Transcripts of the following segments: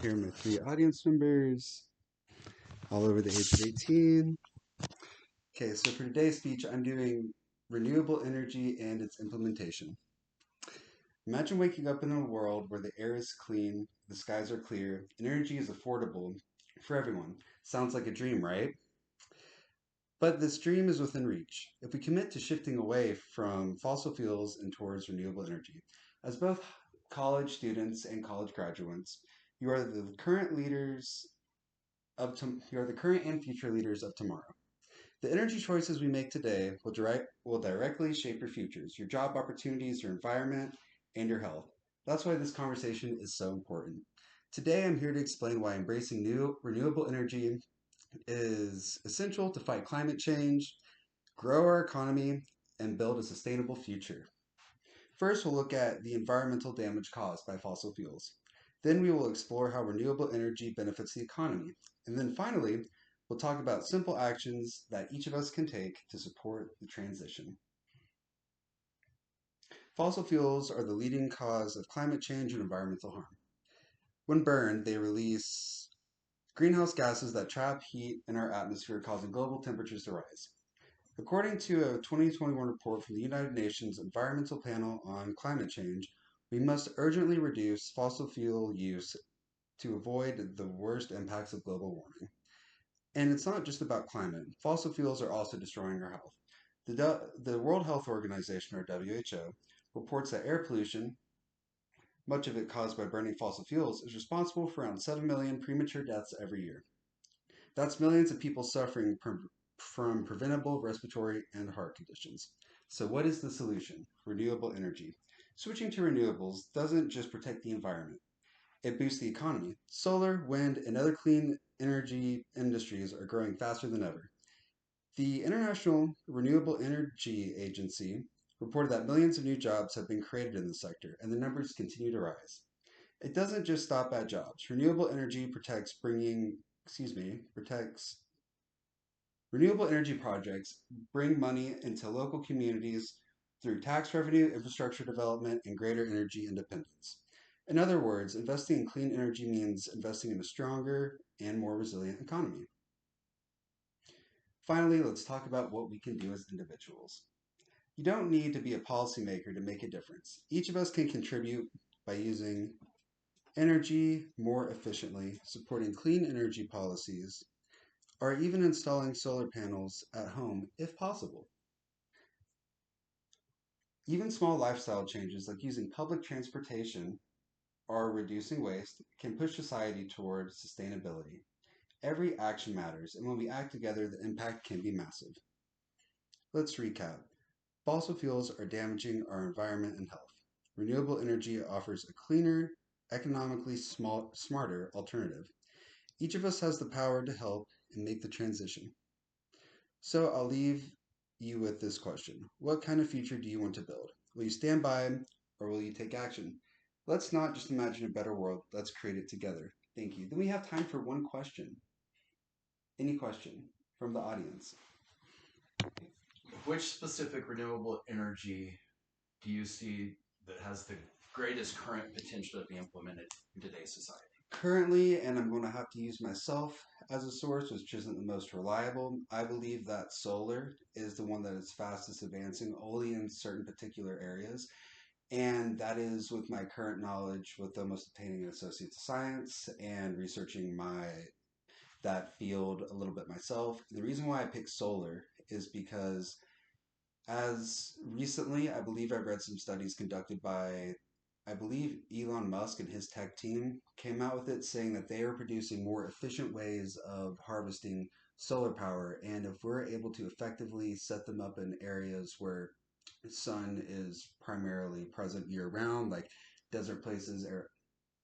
Here are my three audience members, all over the age of 18. Okay, so for today's speech, I'm doing renewable energy and its implementation. Imagine waking up in a world where the air is clean, the skies are clear, and energy is affordable for everyone. Sounds like a dream, right? But this dream is within reach if we commit to shifting away from fossil fuels and towards renewable energy. As both college students and college graduates, you are the current leaders you are the current and future leaders of tomorrow. The energy choices we make today will directly shape your futures, your job opportunities, your environment, and your health. That's why this conversation is so important. Today, I'm here to explain why embracing new renewable energy is essential to fight climate change, grow our economy, and build a sustainable future. First, we'll look at the environmental damage caused by fossil fuels. Then we will explore how renewable energy benefits the economy. And then finally, we'll talk about simple actions that each of us can take to support the transition. Fossil fuels are the leading cause of climate change and environmental harm. When burned, they release greenhouse gases that trap heat in our atmosphere, causing global temperatures to rise. According to a 2021 report from the United Nations Environmental Panel on Climate Change, we must urgently reduce fossil fuel use to avoid the worst impacts of global warming. And it's not just about climate. Fossil fuels are also destroying our health. The World Health Organization, or WHO, reports that air pollution, much of it caused by burning fossil fuels, is responsible for around 7 million premature deaths every year. That's millions of people suffering from preventable respiratory and heart conditions. So what is the solution? Renewable energy. Switching to renewables doesn't just protect the environment. It boosts the economy. Solar, wind, and other clean energy industries are growing faster than ever. The International Renewable Energy Agency reported that millions of new jobs have been created in the sector, and the numbers continue to rise. It doesn't just stop at jobs. Renewable energy projects bring money into local communities through tax revenue, infrastructure development, and greater energy independence. In other words, investing in clean energy means investing in a stronger and more resilient economy. Finally, let's talk about what we can do as individuals. You don't need to be a policymaker to make a difference. Each of us can contribute by using energy more efficiently, supporting clean energy policies, or even installing solar panels at home if possible. Even small lifestyle changes like using public transportation or reducing waste can push society towards sustainability. Every action matters, and when we act together, the impact can be massive. Let's recap. Fossil fuels are damaging our environment and health. Renewable energy offers a cleaner, economically smarter alternative. Each of us has the power to help and make the transition. So I'll leave you with this question. What kind of future do you want to build? Will you stand by or will you take action? Let's not just imagine a better world, let's create it together. Thank you. Then we have time for one question. Any question from the audience? Which specific renewable energy do you see that has the greatest current potential to be implemented in today's society? Currently, and I'm going to have to use myself as a source, which isn't the most reliable, I believe that solar is the one that is fastest advancing, only in certain particular areas. And that is with my current knowledge, with almost obtaining an Associate's of Science and researching that field a little bit myself. And the reason why I picked solar is because as recently, I believe I read some studies conducted by, I believe Elon Musk and his tech team came out with it saying that they are producing more efficient ways of harvesting solar power. And if we're able to effectively set them up in areas where the sun is primarily present year round, like desert places,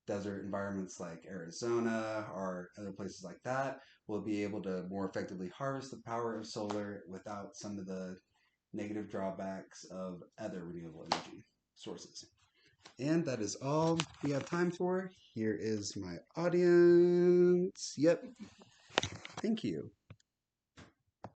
desert environments like Arizona or other places like that, we'll be able to more effectively harvest the power of solar without some of the negative drawbacks of other renewable energy sources. And that is all we have time for. Here is my audience. Yep. Thank you.